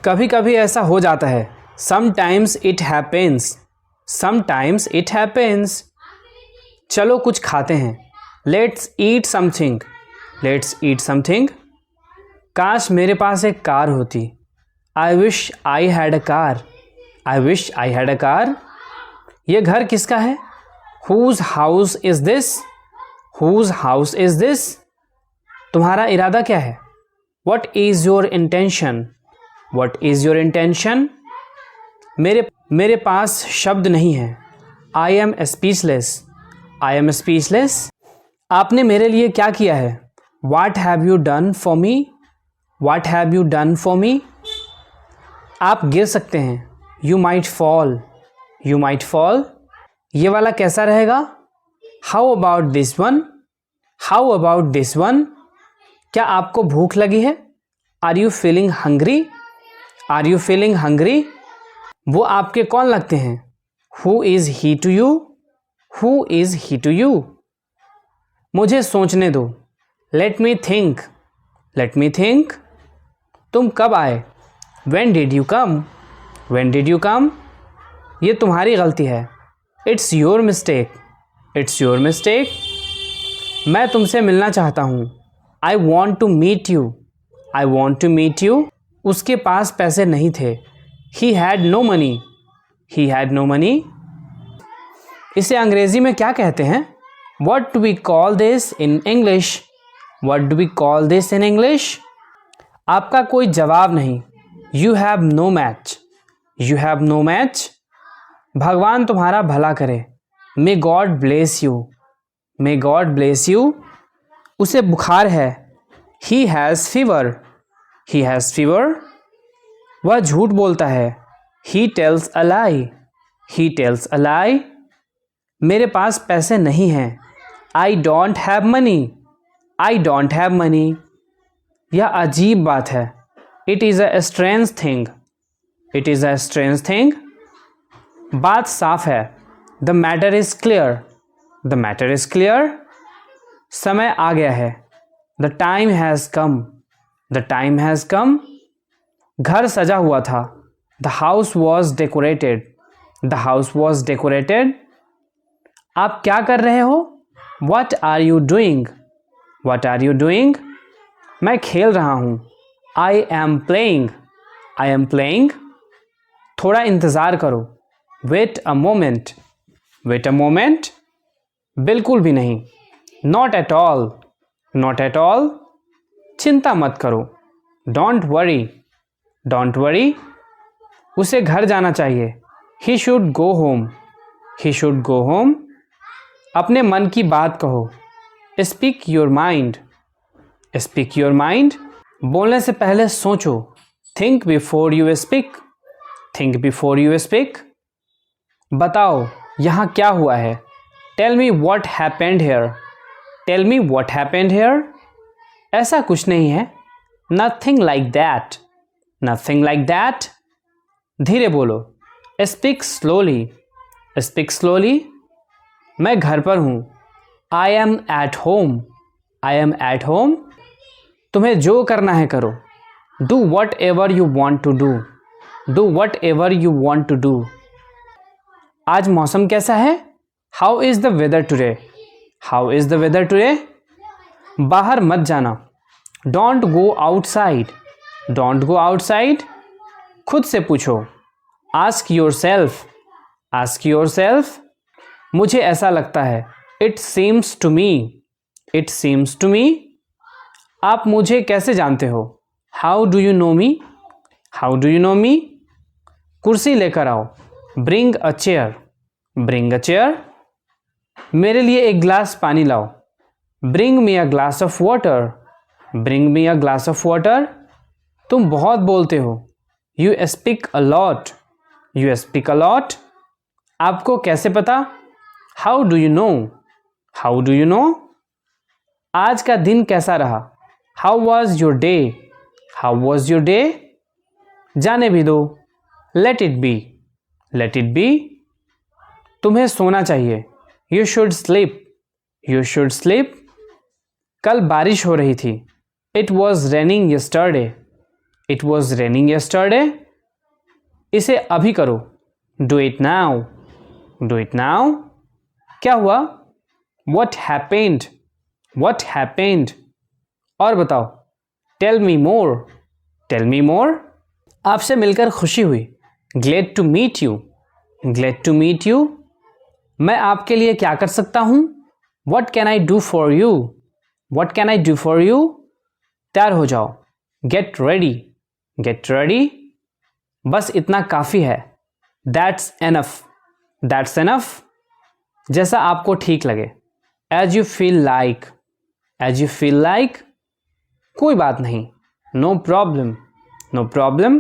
कभी कभी ऐसा हो जाता है। Sometimes it happens, sometimes it happens. चलो कुछ खाते हैं। Let's eat something, let's eat something. काश मेरे पास एक कार होती। I wish I had a car, I wish I had a car. ये घर किसका है? Whose house is this, whose house is this. तुम्हारा इरादा क्या है? What is your intention, what is your intention. मेरे पास शब्द नहीं है। I am speechless, I am speechless. आपने मेरे लिए क्या किया है? What have you done for me, what have you done for me. आप गिर सकते हैं। You might fall, you might fall. ये वाला कैसा रहेगा? How about this one, how about this one. क्या आपको भूख लगी है? Are you feeling hungry, are you feeling hungry. वो आपके कौन लगते हैं? Who is he to you, who is he to you. मुझे सोचने दो। Let me think, let me think. तुम कब आए? When did you come, when did you come। ये तुम्हारी गलती है। It's your mistake, it's your mistake। मैं तुमसे मिलना चाहता हूँ। I want to meet you, I want to meet you। उसके पास पैसे नहीं थे। He had no money, he had no money। इसे अंग्रेजी में क्या कहते हैं? What do we call this in English, what do we call this in English। आपका कोई जवाब नहीं। You have no match, you have no match। भगवान तुम्हारा भला करे। May God bless you, may God bless you। उसे बुखार है। He has fever, he has fever। वह झूठ बोलता है। He tells a lie, he tells a lie। मेरे पास पैसे नहीं हैं। I don't have money, I don't have money। यह अजीब बात है। It is a strange thing, it is a strange thing। बात साफ है। The matter is clear, the matter is clear। समय आ गया है। The time has come, the time has come। घर सजा हुआ था। The house was decorated, the house was decorated। आप क्या कर रहे हो? What are you doing, what are you doing। मैं खेल रहा हूँ। I am playing, I am playing। थोड़ा इंतज़ार करो। Wait a moment, wait a moment। बिल्कुल भी नहीं। Not at all, not at all। चिंता मत करो। Don't worry, don't worry। उसे घर जाना चाहिए। He should go home, he should go home। अपने मन की बात कहो। Speak your mind, speak your mind। बोलने से पहले सोचो। Think before you speak, think before you speak। बताओ यहाँ क्या हुआ है? Tell me what happened here, tell me what happened here। ऐसा कुछ नहीं है। Nothing like that, nothing like that। धीरे बोलो। Speak slowly, speak slowly। मैं घर पर हूँ। I am at home, I am at home। तुम्हें जो करना है करो। Do whatever you want to do, do whatever you want to do। आज मौसम कैसा है? How is the weather today, how is the weather today। बाहर मत जाना। Don't go outside, don't go outside। खुद से पूछो। Ask yourself, ask yourself। मुझे ऐसा लगता है। It seems to me, it seems to me। आप मुझे कैसे जानते हो? How do you know me, how do you know me। कुर्सी लेकर आओ। Bring a chair, bring a chair। मेरे लिए एक गिलास पानी लाओ। Bring me a glass of water, bring me a glass of water। तुम बहुत बोलते हो। You speak a lot, you speak a lot। आपको कैसे पता? How do you know, how do you know। आज का दिन कैसा रहा? How was your day, how was your day। जाने भी दो। Let it be, let it be। तुम्हें सोना चाहिए। You should sleep, you should sleep। कल बारिश हो रही थी। It was raining yesterday, it was raining yesterday. इसे अभी करो. Do it now. Do it now. क्या हुआ? What happened? What happened? और बताओ. Tell me more. Tell me more. आपसे मिलकर खुशी हुई. Glad to meet you. Glad to meet you. मैं आपके लिए क्या कर सकता हूँ? What can I do for you? What can I do for you? तैयार हो जाओ. Get ready. Get ready. बस इतना काफ़ी है. That's enough. That's enough. जैसा आपको ठीक लगे. As you feel like. As you feel like. कोई बात नहीं. No problem. No problem.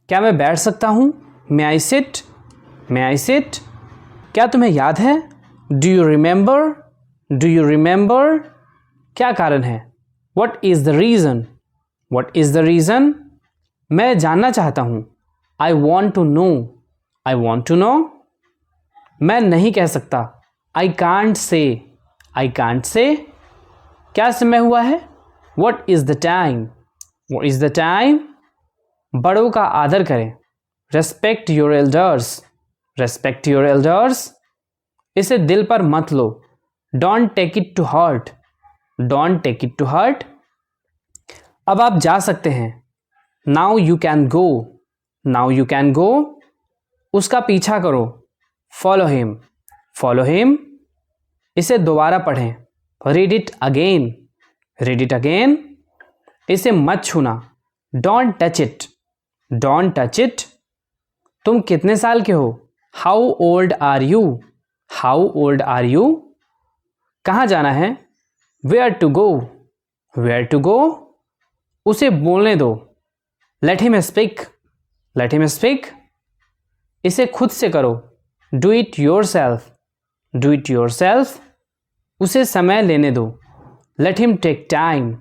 क्या मैं बैठ सकता हूँ? May I sit? May I sit? क्या तुम्हें याद है? Do you remember? Do you remember? क्या कारण है? What is the reason? What is the reason? मैं जानना चाहता हूँ. I want to know. I want to know. मैं नहीं कह सकता. I can't say. I can't say. क्या समय हुआ है? What is the time? What is the time? बड़ों का आदर करें. Respect your elders. Respect your elders. इसे दिल पर मत लो. Don't take it to heart. Don't take it to heart. अब आप जा सकते हैं. Now you can go. Now you can go. उसका पीछा करो. Follow him. Follow him. इसे दोबारा पढ़ें. Read it again. Read it again. इसे मत छूना. Don't touch it. Don't touch it. तुम कितने साल के हो? How old are you? How old are you? कहाँ जाना है? Where to go? Where to go? उसे बोलने दो. Let him speak. Let him speak. इसे खुद से करो. Do it yourself. Do it yourself. उसे समय लेने दो. Let him take time.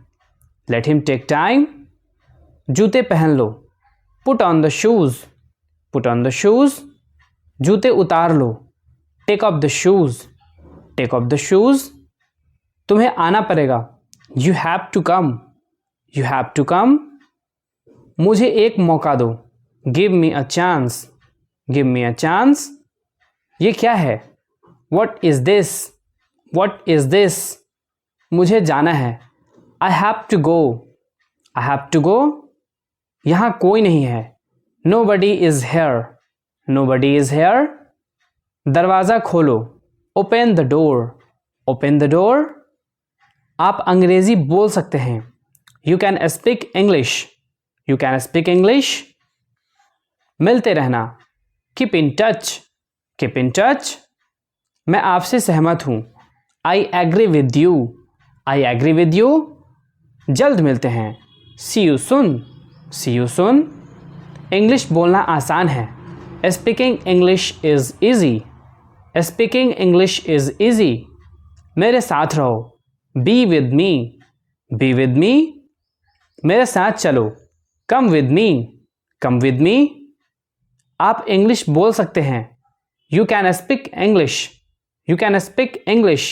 Let him take time. जूते पहन लो. Put on the shoes. Put on the shoes. जूते उतार लो. Take off the shoes. Take off the shoes. तुम्हें आना पड़ेगा. You have to come. You have to come. मुझे एक मौका दो. Give me a chance. Give me a chance. ये क्या है? What is this? What is this? मुझे जाना है. I have to go. I have to go. यहाँ कोई नहीं है. Nobody is here. Nobody is here. दरवाज़ा खोलो. Open the door. Open the door. आप अंग्रेज़ी बोल सकते हैं. You can speak English. You can speak English. मिलते रहना. Keep in touch. Keep in touch. मैं आपसे सहमत हूँ. I agree with you. I agree with you. जल्द मिलते हैं. See you soon. See you soon. English बोलना आसान है. Speaking English is easy. Speaking English is easy. मेरे साथ रहो. Be with me. Be with me. मेरे साथ चलो. Come with me. Come with me. आप इंग्लिश बोल सकते हैं. You can speak English. You can speak English.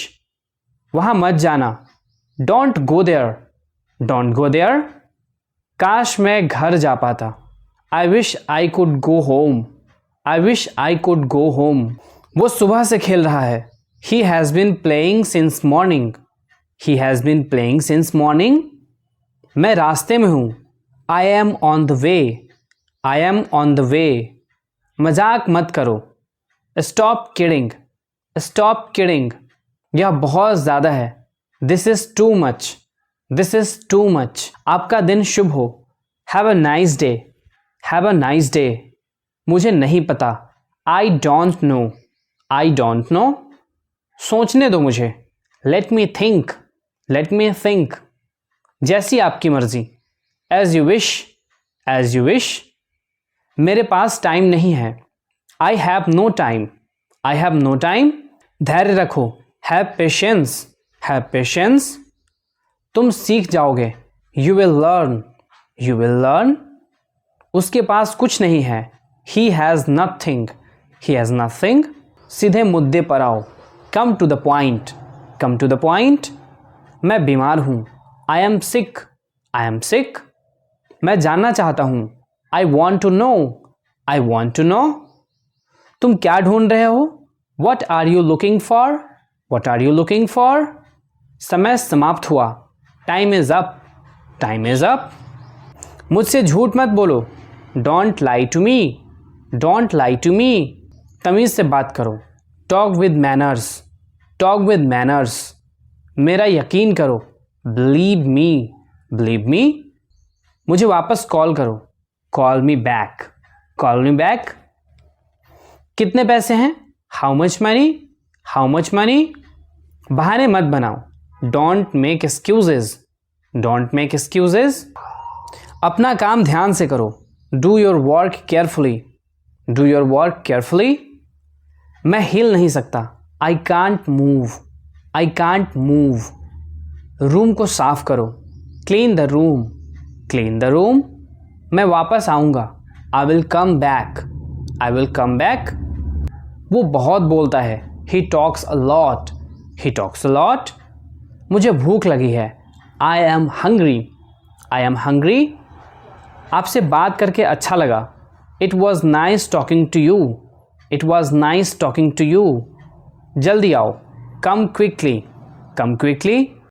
वहाँ मत जाना. Don't go there. Don't go there. काश मैं घर जा पाता. I wish I could go home. I wish I could go home. वो सुबह से खेल रहा है. He has been playing since morning. He has been playing since morning. मैं रास्ते में हूँ. I am on the way. I am on the way. मजाक मत करो. Stop kidding. Stop kidding. यह बहुत ज़्यादा है. This is too much. This is too much. आपका दिन शुभ हो. Have a nice day. Have a nice day. मुझे नहीं पता. I don't know. I don't know. सोचने दो मुझे. Let me think. Let me think. जैसी आपकी मर्जी. As you wish. As you wish. मेरे पास टाइम नहीं है. I have no time. I have no time. धैर्य रखो. Have patience. Have patience. तुम सीख जाओगे. You will learn. You will learn. उसके पास कुछ नहीं है. He has nothing. He has nothing. सीधे मुद्दे पर आओ. Come to the point. Come to the point. मैं बीमार हूँ. I am sick. I am sick. मैं जानना चाहता हूँ. I want to know. I want to know. तुम क्या ढूंढ रहे हो? What are you looking for? What are you looking for? समय समाप्त हुआ. Time is up. Time is up. मुझसे झूठ मत बोलो. Don't lie to me. Don't lie to me. तमीज़ से बात करो. Talk with manners. Talk with manners. मेरा यकीन करो. Believe me. Believe me. मुझे वापस कॉल करो. Call me back. Call me back. कितने पैसे हैं? How much money? How much money? बहाने मत बनाओ. Don't make excuses. Don't make excuses. अपना काम ध्यान से करो. Do your work carefully. Do your work carefully. मैं हिल नहीं सकता. I can't move. I can't move. Room को साफ करो. Clean the room. Clean the room. मैं वापस आऊँगा. I will come back. I will come back. वो बहुत बोलता है. He talks a lot. He talks a lot. मुझे भूख लगी है. I am hungry. I am hungry. आपसे बात करके अच्छा लगा. It was nice talking to you. It was nice talking to you. जल्दी आओ. Come quickly. Come quickly.